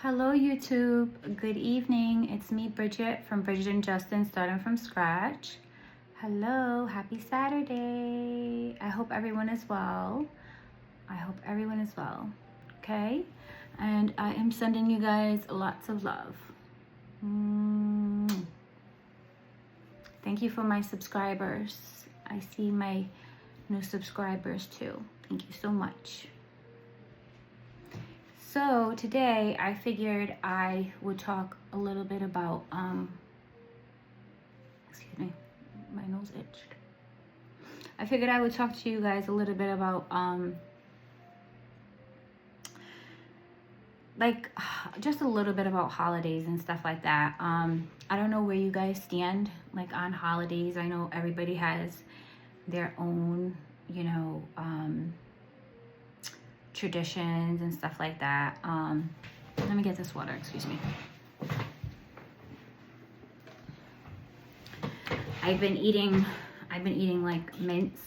Hello YouTube, good evening. It's me, Bridget, from Bridget and Justin, starting from scratch. Hello, happy Saturday. I hope everyone is well. Okay? And I am sending you guys lots of love. Thank you for my subscribers. I see my new subscribers too. Thank you so much. So today I figured I would talk a little bit about, excuse me, my nose itched. I figured I would talk to you guys a little bit about, just a little bit about holidays and stuff like that. I don't know where you guys stand, like, on holidays. I know everybody has their own, traditions and stuff like that. Let me get this water, excuse me. I've been eating like mints,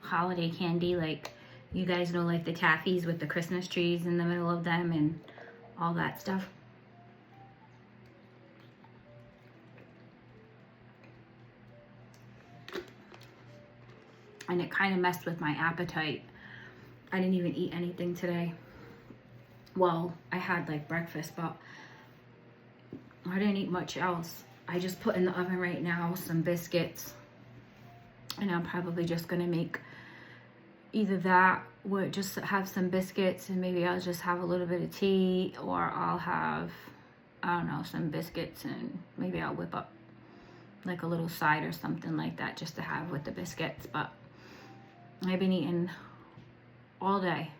holiday candy, like, you guys know, like the taffies with the Christmas trees in the middle of them and all that stuff. And it kind of messed with my appetite. I didn't even eat anything today. Well, I had like breakfast, but I didn't eat much else. I just put in the oven right now some biscuits, and I'm probably just gonna make either that, or just have some biscuits, and maybe I'll just have a little bit of tea, or I'll have, I don't know, some biscuits, and maybe I'll whip up like a little side or something like that just to have with the biscuits. But I've been eating all day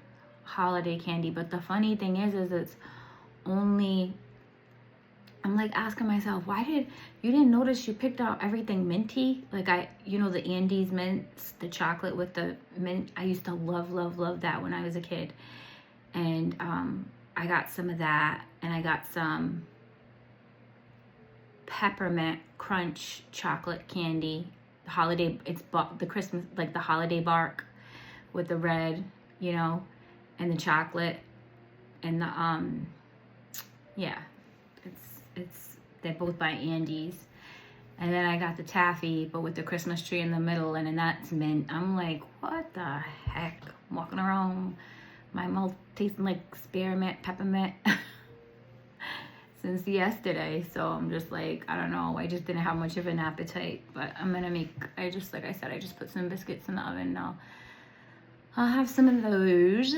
holiday candy. But the funny thing is it's only, I'm like asking myself, why did you didn't notice you picked out everything minty? Like, the Andes mints, the chocolate with the mint. I used to love that when I was a kid. And I got some of that, and I got some peppermint crunch chocolate candy. The holiday, it's the Christmas, like the holiday bark with the red, and the chocolate, and the they're both by Andes. And then I got the taffy, but with the Christmas tree in the middle, and then that's mint. I'm like, what the heck? I'm walking around, my mouth tasting like spearmint, peppermint since yesterday. So I'm just like, I don't know. I just didn't have much of an appetite, but I'm gonna like I said, I just put some biscuits in the oven now. I'll have some of those.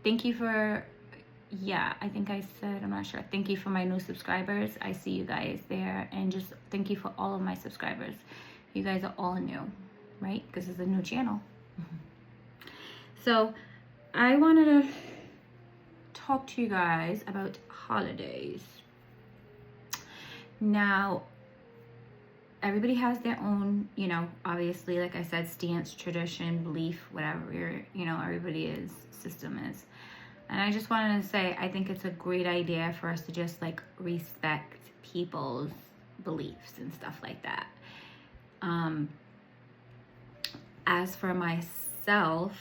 Thank you for, I think I said, I'm not sure. Thank you for my new subscribers. I see you guys there. And just thank you for all of my subscribers. You guys are all new, right? Because it's a new channel. So I wanted to talk to you guys about holidays. Now, everybody has their own, obviously, like I said, stance, tradition, belief, whatever everybody's system is. And I just wanted to say, I think it's a great idea for us to just like respect people's beliefs and stuff like that. As for myself,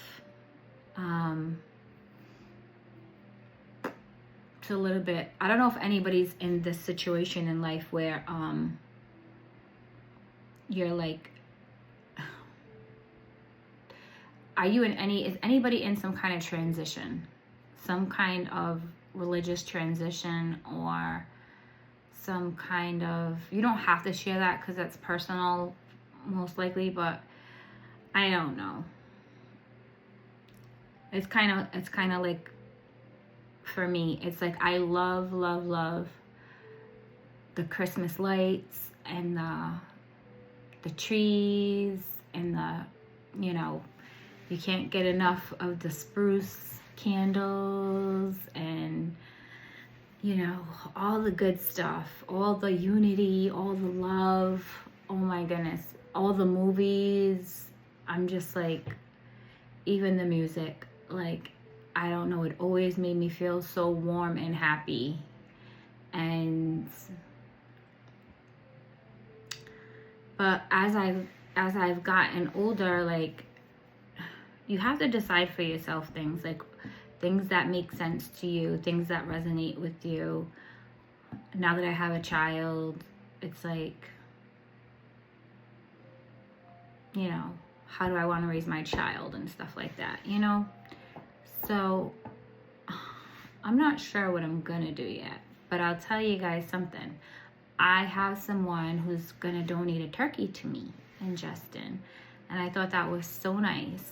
it's a little bit, I don't know if anybody's in this situation in life where you're like, is anybody in some kind of transition, some kind of religious transition, or some kind of, you don't have to share that because that's personal most likely, but I don't know. It's kind of like, for me, it's like I love the Christmas lights and the trees and you can't get enough of the spruce candles and all the good stuff, all the unity, all the love. Oh my goodness, all the movies. I'm just like, even the music, like, I don't know, it always made me feel so warm and happy. And but as I've gotten older, like, you have to decide for yourself things. Like, things that make sense to you, things that resonate with you. Now that I have a child, it's like, you know, how do I want to raise my child and stuff like that, you know? So I'm not sure what I'm gonna do yet, but I'll tell you guys something. I have someone who's gonna donate a turkey to me in Justin, and I thought that was so nice.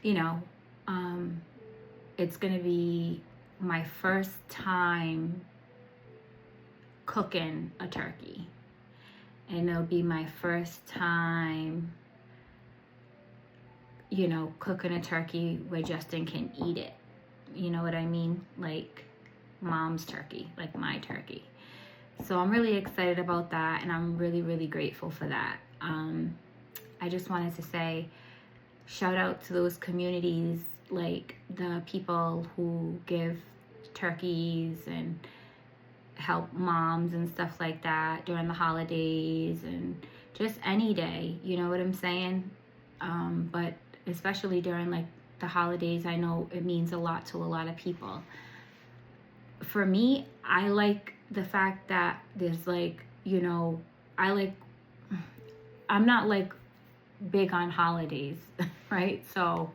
You know, it's gonna be my first time cooking a turkey, and it'll be my first time, you know, cooking a turkey where Justin can eat it. You know what I mean? Like mom's turkey, like my turkey. So I'm really excited about that, and I'm really, really grateful for that. I just wanted to say shout out to those communities, like the people who give turkeys and help moms and stuff like that during the holidays and just any day, you know what I'm saying? But especially during like the holidays, I know it means a lot to a lot of people. For me, I like the fact that there's like, you know, I'm not like big on holidays, right? So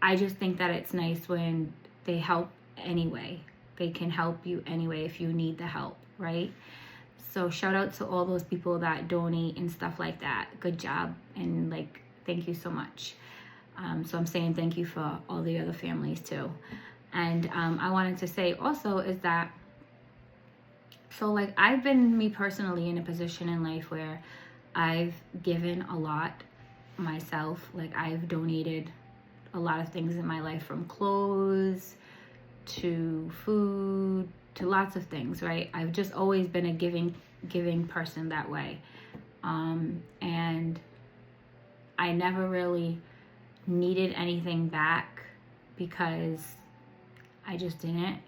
I just think that it's nice when they help anyway. They can help you anyway if you need the help, right? So shout out to all those people that donate and stuff like that. Good job, and like, thank you so much. So I'm saying thank you for all the other families too. And I wanted to say also is that, so like I've been, me personally, in a position in life where I've given a lot myself. Like I've donated a lot of things in my life, from clothes to food to lots of things, right? I've just always been a giving person that way. And I never really needed anything back because I just didn't.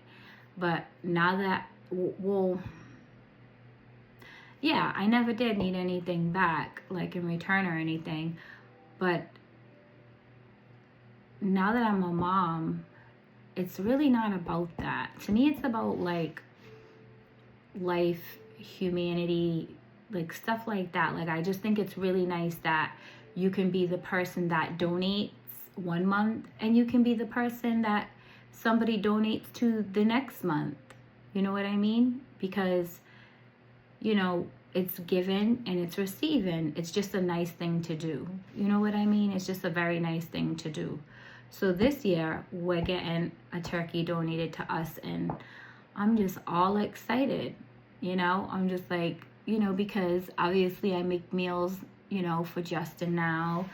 But now that, well, yeah, I never did need anything back, like in return or anything. But now that I'm a mom, it's really not about that. To me, it's about like life, humanity, like stuff like that. Like I just think it's really nice that you can be the person that donates one month, and you can be the person that somebody donates to the next month. You know what I mean? Because, you know, it's given and it's receiving. It's just a nice thing to do. You know what I mean? It's just a very nice thing to do. So this year we're getting a turkey donated to us, and I'm just all excited. You know, I'm just like, you know, because obviously I make meals, you know, for Justin now,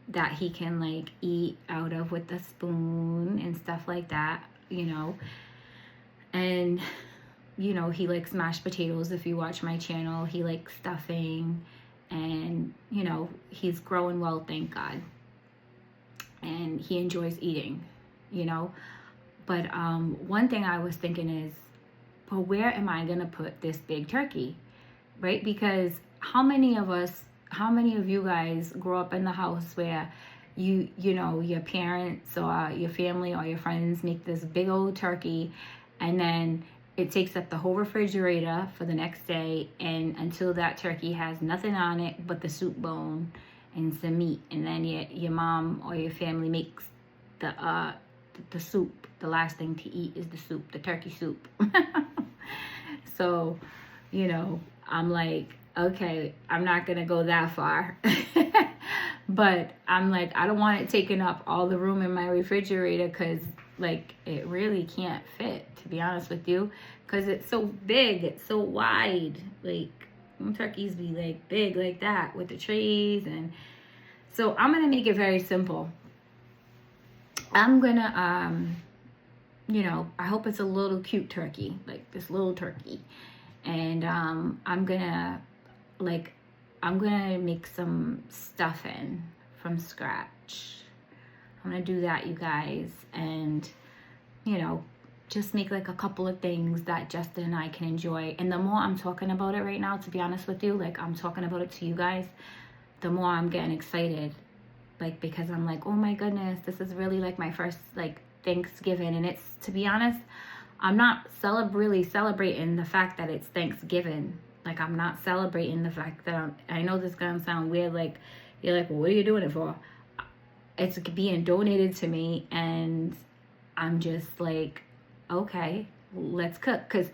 that he can like eat out of with a spoon and stuff like that, you know. And, you know, he likes mashed potatoes. If you watch my channel, he likes stuffing, and, you know, he's growing well, thank God. And he enjoys eating, you know. But one thing I was thinking is, but where am I gonna put this big turkey, right? Because how many of you guys grow up in the house where you know, your parents or your family or your friends make this big old turkey, and then it takes up the whole refrigerator for the next day, and until that turkey has nothing on it but the soup bone and some meat, and then your mom or your family makes the soup. The last thing to eat is the soup, the turkey soup. So, you know, I'm like, okay, I'm not gonna go that far. But I'm like, I don't want it taking up all the room in my refrigerator, because like it really can't fit, to be honest with you, because it's so big, it's so wide. Like turkeys be like big like that with the trays. And so I'm gonna make it very simple. I'm gonna you know, I hope it's a little cute turkey, like this little turkey. And I'm gonna make some stuffing from scratch. I'm gonna do that, you guys, and, you know, just make like a couple of things that Justin and I can enjoy. And the more I'm talking about it right now, to be honest with you, like I'm talking about it to you guys, the more I'm getting excited. like, because I'm like, oh my goodness, this is really like my first like Thanksgiving. And it's, to be honest, I'm not really celebrating the fact that it's Thanksgiving. Like, I'm not celebrating the fact that I know this is gonna sound weird, like, you're like, well, what are you doing it for? It's being donated to me, and I'm just like, okay, let's cook. Because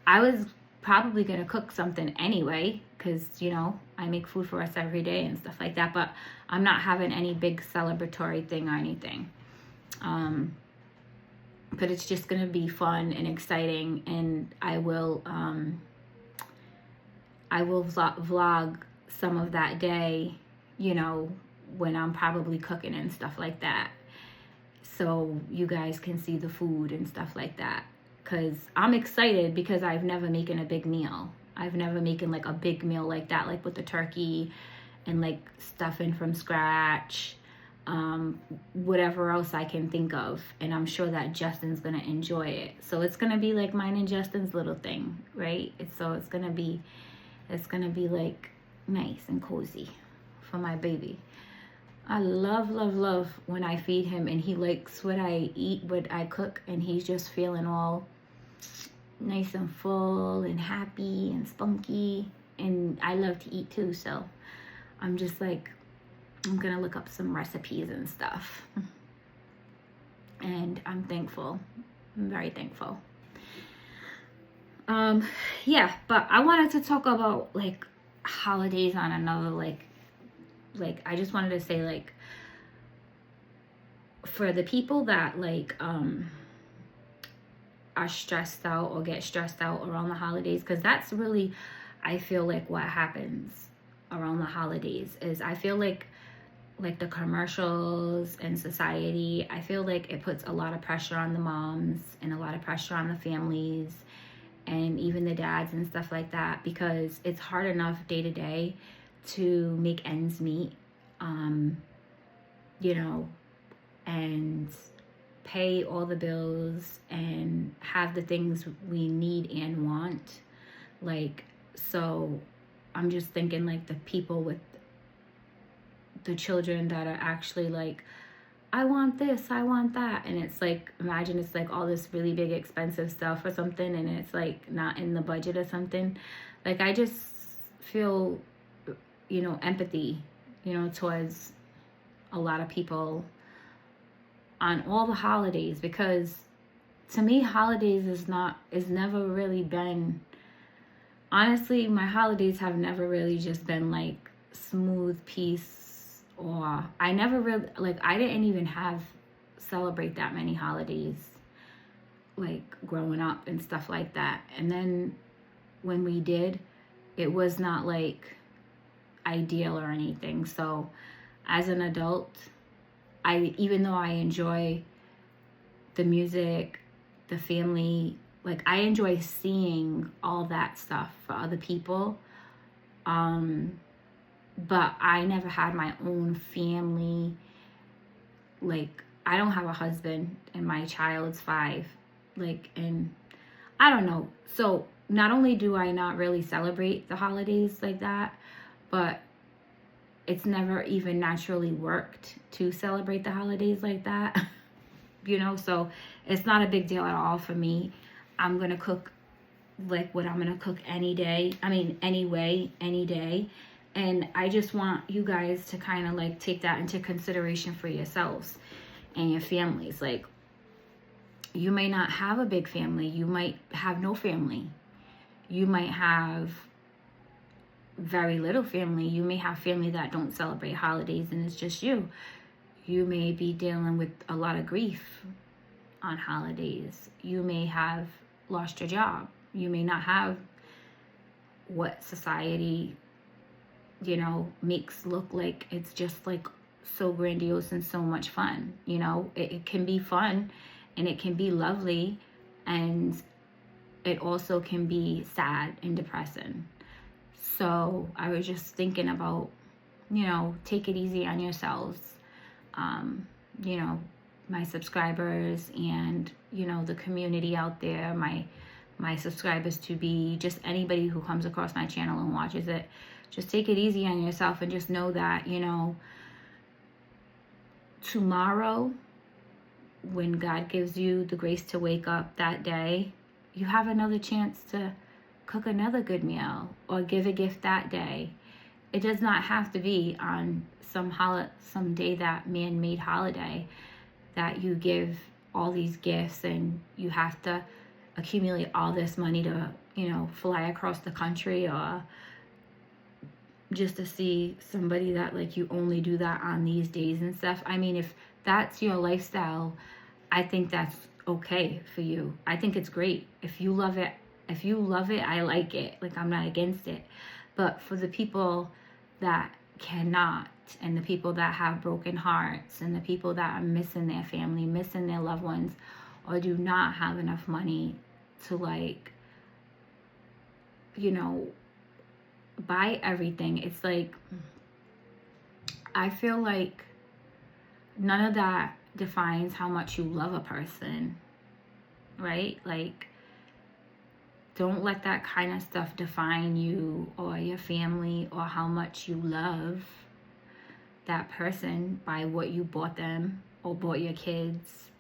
I was probably gonna cook something anyway, because, you know, I make food for us every day and stuff like that, but I'm not having any big celebratory thing or anything. But it's just gonna be fun and exciting, and I will vlog some of that day, you know, when I'm probably cooking and stuff like that, so you guys can see the food and stuff like that. Because I'm excited, because I've never making a big meal. I've never making like a big meal like that, like with the turkey and like stuffing from scratch, whatever else I can think of. And I'm sure that Justin's gonna enjoy it. So it's gonna be like mine and Justin's little thing, right? So it's gonna be like nice and cozy for my baby. I love when I feed him and he likes what I eat, what I cook, and he's just feeling all nice and full and happy and spunky. And I love to eat too, so I'm just like, I'm gonna look up some recipes and stuff. And I'm thankful. I'm very thankful. Yeah, but I wanted to talk about like holidays on another like I just wanted to say, like, for the people that like are stressed out or get stressed out around the holidays, because that's really, I feel like what happens around the holidays is, I feel like the commercials and society, I feel like it puts a lot of pressure on the moms and a lot of pressure on the families and even the dads and stuff like that, because it's hard enough day to day to make ends meet, you know, and pay all the bills and have the things we need and want. Like, so I'm just thinking like the people with the children that are actually like, I want this, I want that. And it's like, imagine it's like all this really big expensive stuff or something, and it's like not in the budget or something. Like, I just feel, you know, empathy, you know, towards a lot of people on all the holidays, because to me, holidays is never really been, honestly, my holidays have never really just been like smooth peace, or I never really, like, I didn't even celebrate that many holidays, like growing up and stuff like that. And then when we did, it was not like ideal or anything. So as an adult, even though I enjoy the music, the family, like I enjoy seeing all that stuff for other people, but I never had my own family. Like, I don't have a husband and my child's 5, like, and I don't know. So not only do I not really celebrate the holidays like that, but it's never even naturally worked to celebrate the holidays like that, you know? So it's not a big deal at all for me. I'm going to cook like what I'm going to cook any day. I mean, anyway, any day. And I just want you guys to kind of like take that into consideration for yourselves and your families. Like, you may not have a big family. You might have no family. You might have very little family. You may have family that don't celebrate holidays and it's just you. You may be dealing with a lot of grief on holidays. You may have lost your job. You may not have what society, you know, makes look like it's just like so grandiose and so much fun. You know, it can be fun and it can be lovely, and it also can be sad and depressing. So I was just thinking about, you know, take it easy on yourselves. You know, my subscribers and, you know, the community out there, my subscribers to be, just anybody who comes across my channel and watches it. Just take it easy on yourself and just know that, you know, tomorrow, when God gives you the grace to wake up that day, you have another chance to cook another good meal or give a gift that day. It does not have to be on some day, that man-made holiday, that you give all these gifts and you have to accumulate all this money to, fly across the country, or just to see somebody that like you only do that on these days and stuff. I mean, if that's your lifestyle, I think that's okay for you. I think it's great. If you love it, I like it. Like, I'm not against it. But for the people that cannot, and the people that have broken hearts, and the people that are missing their family, missing their loved ones, or do not have enough money to like, buy everything. It's like, I feel like none of that defines how much you love a person, right? Like, don't let that kind of stuff define you or your family or how much you love that person by what you bought them or bought your kids.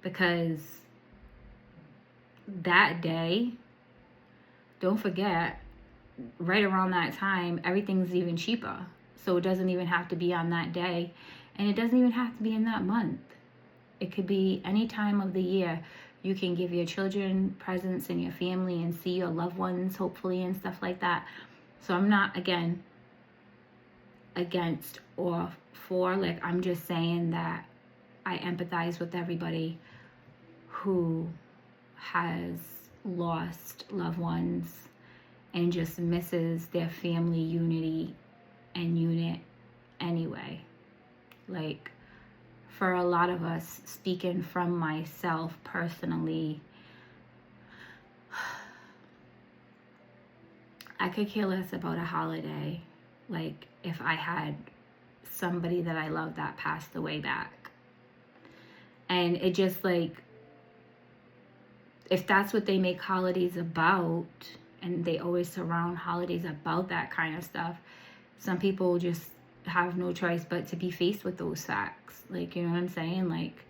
Because that day, don't forget, right around that time, everything's even cheaper. So it doesn't even have to be on that day. And it doesn't even have to be in that month. It could be any time of the year. You can give your children presents and your family and see your loved ones, hopefully, and stuff like that. So I'm not, again, against or for. Like, I'm just saying that I empathize with everybody who has lost loved ones and just misses their family unity and unit anyway. Like, for a lot of us, speaking from myself personally, I could care less about a holiday. Like, if I had somebody that I love that passed away back. And it just like, if that's what they make holidays about, and they always surround holidays about that kind of stuff, some people just have no choice but to be faced with those facts. Like, you know what I'm saying? Like,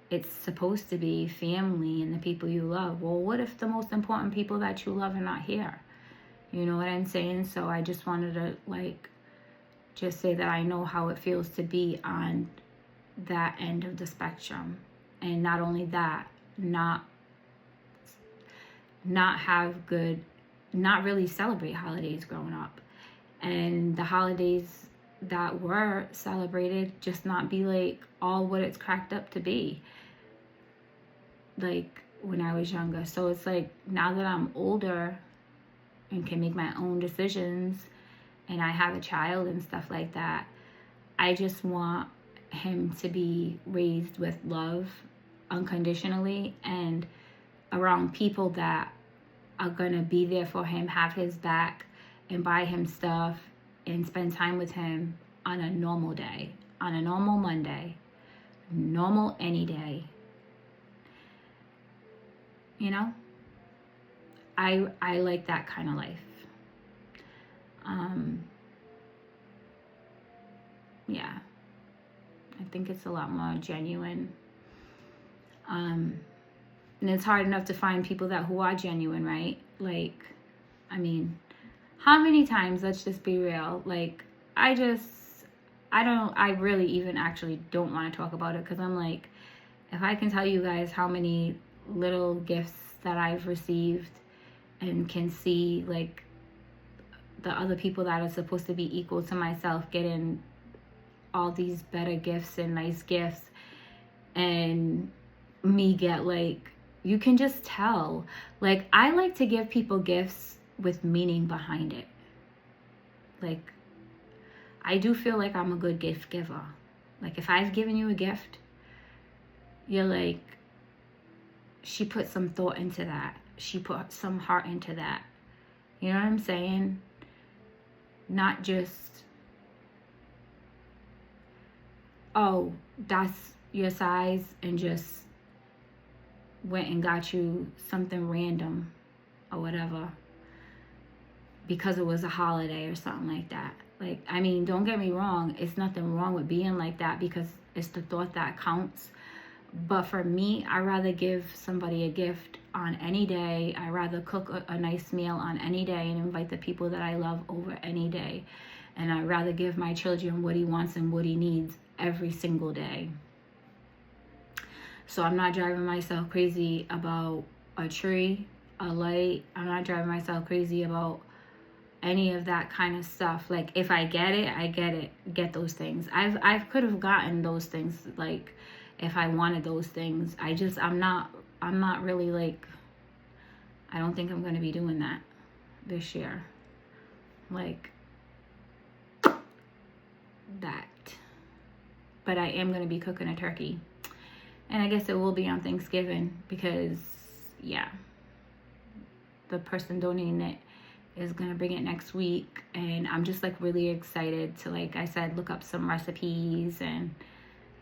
it's supposed to be family and the people you love. Well, what if the most important people that you love are not here? You know what I'm saying? So I just wanted to like just say that I know how it feels to be on that end of the spectrum. And not only that, not really celebrate holidays growing up. And the holidays that were celebrated just not be like all what it's cracked up to be, like when I was younger. So it's like, now that I'm older and can make my own decisions and I have a child and stuff like that, I just want him to be raised with love unconditionally and around people that are gonna be there for him, have his back, and buy him stuff and spend time with him on a normal day, on a normal Monday, normal any day. I like that kind of life. Yeah, I think it's a lot more genuine. And it's hard enough to find people who are genuine, right? Like, I mean, how many times, let's just be real, like, I really even actually don't want to talk about it, because I'm like, if I can tell you guys how many little gifts that I've received and can see, like, the other people that are supposed to be equal to myself getting all these better gifts and nice gifts, and me get, like, you can just tell. Like, I like to give people gifts with meaning behind it. Like, I do feel like I'm a good gift giver. Like, if I've given you a gift, you're like, she put some thought into that. She put some heart into that. You know what I'm saying? Not just, oh, that's your size, and just went and got you something random or whatever because it was a holiday or something like that. Like, I mean, don't get me wrong. It's nothing wrong with being like that, because it's the thought that counts. But for me, I'd rather give somebody a gift on any day. I'd rather cook a nice meal on any day and invite the people that I love over any day. And I'd rather give my children what he wants and what he needs every single day. So I'm not driving myself crazy about a tree, a light. I'm not driving myself crazy about any of that kind of stuff. Like, if I get it, get those things. I could have gotten those things, like, if I wanted those things. I'm not really, like, I don't think I'm going to be doing that this year. Like, that. But I am going to be cooking a turkey. And I guess it will be on Thanksgiving, because, yeah, the person donating it is going to bring it next week. And I'm just, like, really excited to, like I said, look up some recipes and,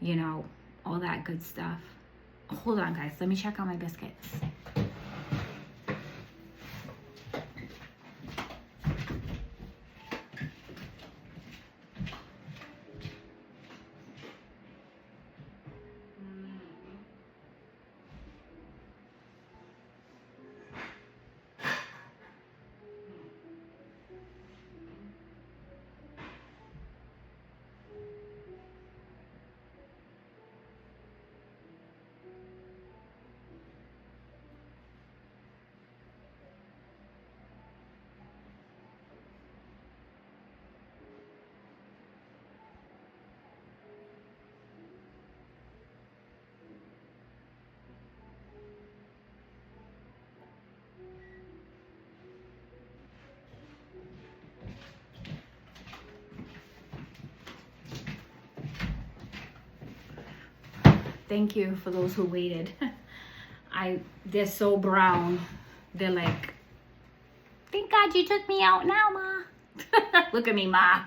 you know, all that good stuff. Hold on, guys. Let me check out my biscuits. Thank you for those who waited. They're so brown. They're like, thank God you took me out now, Ma. Look at me, Ma.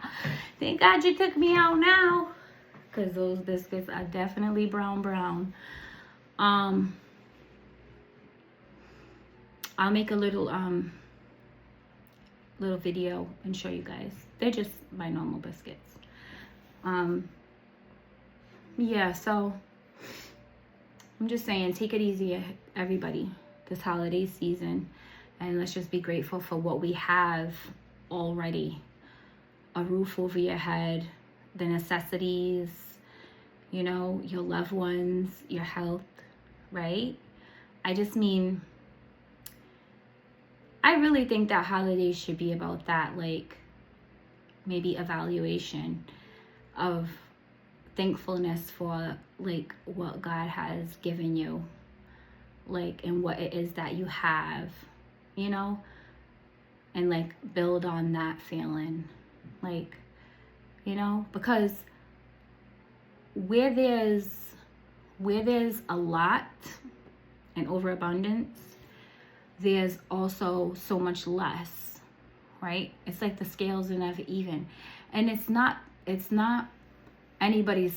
Thank God you took me out now. Because those biscuits are definitely brown. I'll make a little video and show you guys. They're just my normal biscuits. Yeah, so I'm just saying, take it easy, everybody, this holiday season. And let's just be grateful for what we have already. A roof over your head, the necessities, you know, your loved ones, your health, right? I just mean, I really think that holidays should be about that, like, maybe evaluation of thankfulness for, like, what God has given you, like, and what it is that you have, you know, and, like, build on that feeling, like, you know, because where there's a lot and overabundance, there's also so much less, right? It's like the scales are never even. And it's not everybody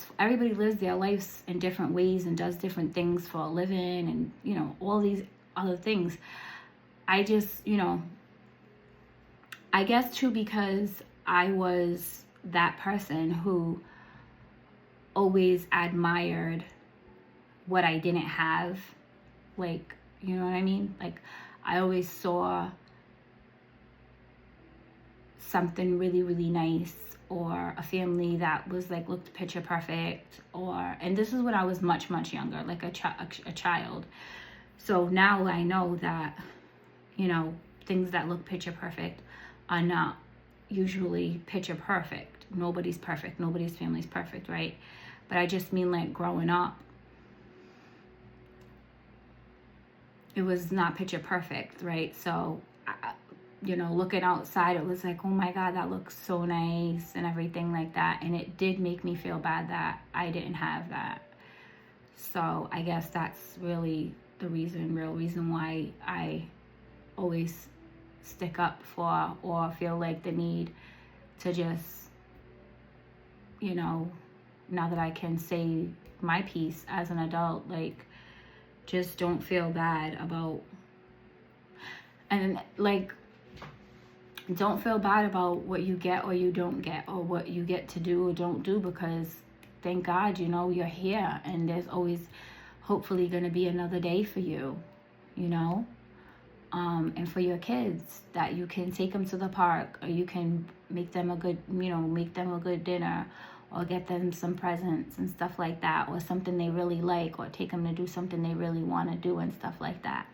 lives their lives in different ways and does different things for a living, and, you know, all these other things. I just, you know, I guess too, because I was that person who always admired what I didn't have, like, you know what I mean? Like, I always saw something really, really nice, or a family that was, like, looked picture perfect, and this is when I was much, much younger, like a child. So now I know that, you know, things that look picture perfect are not usually picture perfect. Nobody's perfect. Nobody's family's perfect, right? But I just mean, like, growing up, it was not picture perfect, right? So, you know, looking outside, it was like, oh my God, that looks so nice and everything like that. And it did make me feel bad that I didn't have that. So I guess that's really the real reason why I always stick up for, or feel like the need to just, you know, now that I can say my piece as an adult, like, just don't feel bad about, and, like, don't feel bad about what you get or you don't get, or what you get to do or don't do, because thank God, you're here, and there's always hopefully going to be another day for you, and for your kids, that you can take them to the park, or you can make them a good dinner, or get them some presents and stuff like that, or something they really like, or take them to do something they really want to do and stuff like that.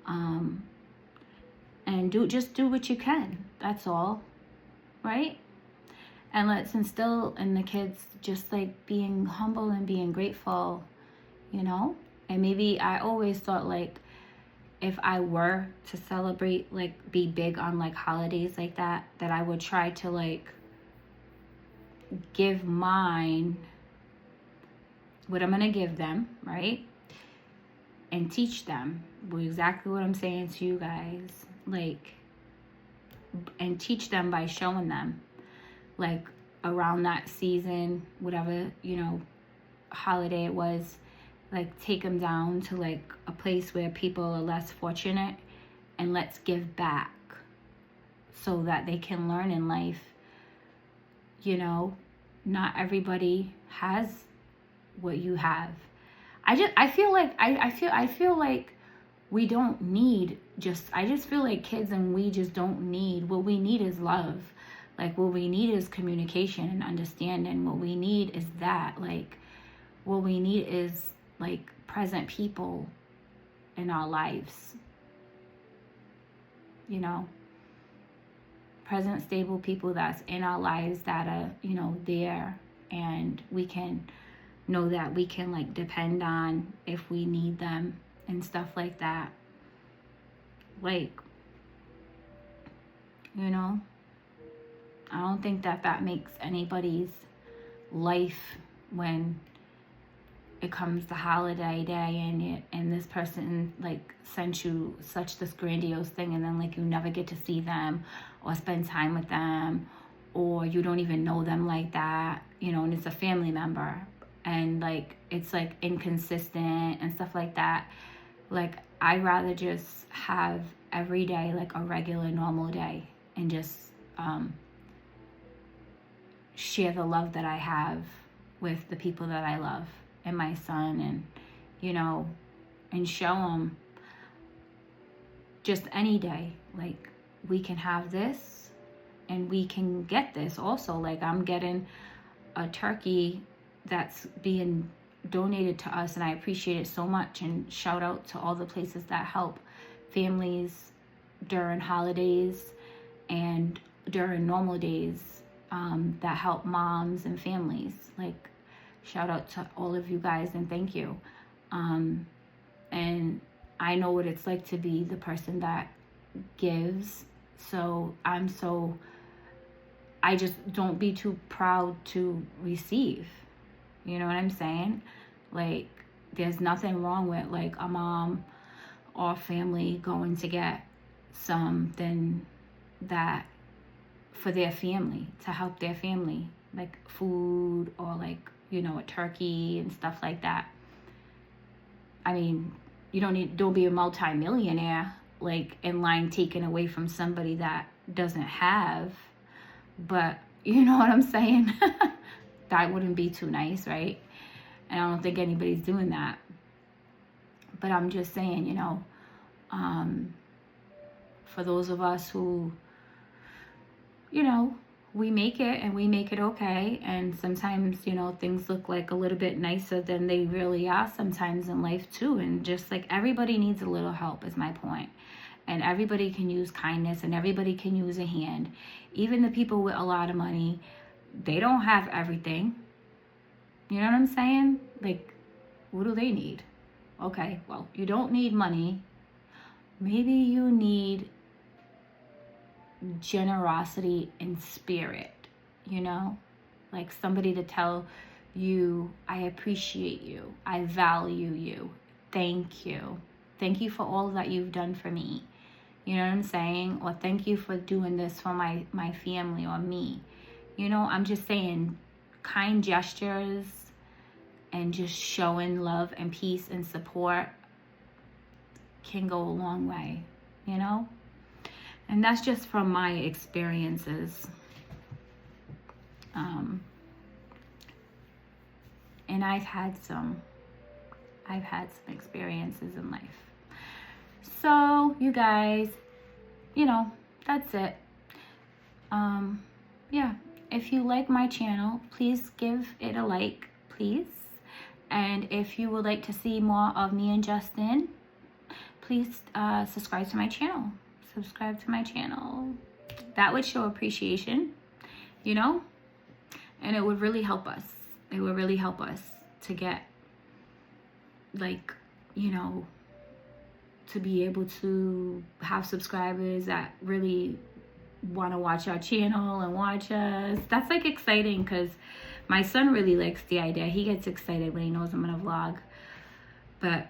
And just do what you can. That's all, right? And let's instill in the kids just like being humble and being grateful, And maybe I always thought, like, if I were to celebrate, like, be big on like holidays like that I would try to like give mine what I'm gonna give them, right? And teach them exactly what I'm saying to you guys, like, and teach them by showing them, like, around that season, whatever, holiday it was, like, take them down to like a place where people are less fortunate, and let's give back so that they can learn in life. Not everybody has what you have. I feel like we don't need I just feel like kids, and we just don't need, what we need is love. Like, what we need is communication and understanding. What we need is that, like, what we need is like present people in our lives, present, stable people that's in our lives that are, there, and we can know that we can like depend on if we need them and stuff like that. Like, I don't think that makes anybody's life, when it comes to holiday day and this person like sent you this grandiose thing, and then like you never get to see them or spend time with them, or you don't even know them like that, and it's a family member, and like it's like inconsistent and stuff like that. Like, I'd rather just have every day like a regular normal day, and just share the love that I have with the people that I love, and my son, and and show them just any day, like, we can have this and we can get this also. Like, I'm getting a turkey that's being donated to us, and I appreciate it so much, and shout out to all the places that help families during holidays and during normal days, that help moms and families. Like, shout out to all of you guys, and thank you. And I know what it's like to be the person that gives, so I just don't be too proud to receive. You know what I'm saying? Like, there's nothing wrong with like a mom or family going to get something that for their family, to help their family, like food, or like, a turkey and stuff like that. I mean, don't be a multi-millionaire like in line taken away from somebody that doesn't have, but you know what I'm saying? That wouldn't be too nice, right? And I don't think anybody's doing that. But I'm just saying, for those of us who, we make it, and we make it okay. And sometimes, things look like a little bit nicer than they really are sometimes in life too. And just like, everybody needs a little help is my point. And everybody can use kindness, and everybody can use a hand. Even the people with a lot of money, they don't have everything. You know what I'm saying? Like, what do they need? Okay, well, you don't need money. Maybe you need generosity in spirit, like somebody to tell you, I appreciate you, I value you, thank you for all that you've done for me, you know what I'm saying? Or thank you for doing this for my family or me. I'm just saying, kind gestures and just showing love and peace and support can go a long way, And that's just from my experiences. And I've had some experiences in life. So you guys, you know, that's it. Yeah, if you like my channel, please give it a like, please. And if you would like to see more of me and Justin, please subscribe to my channel. Subscribe to my channel. That would show appreciation, you know, and it would really help us. It would really help us to get, like, you know, to be able to have subscribers that really want to watch our channel and watch us. That's like exciting, because my son really likes the idea. He gets excited when he knows I'm gonna vlog. But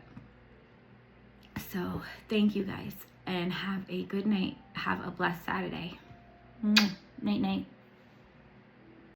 so thank you guys, and have a good night. Have a blessed Saturday. Night night.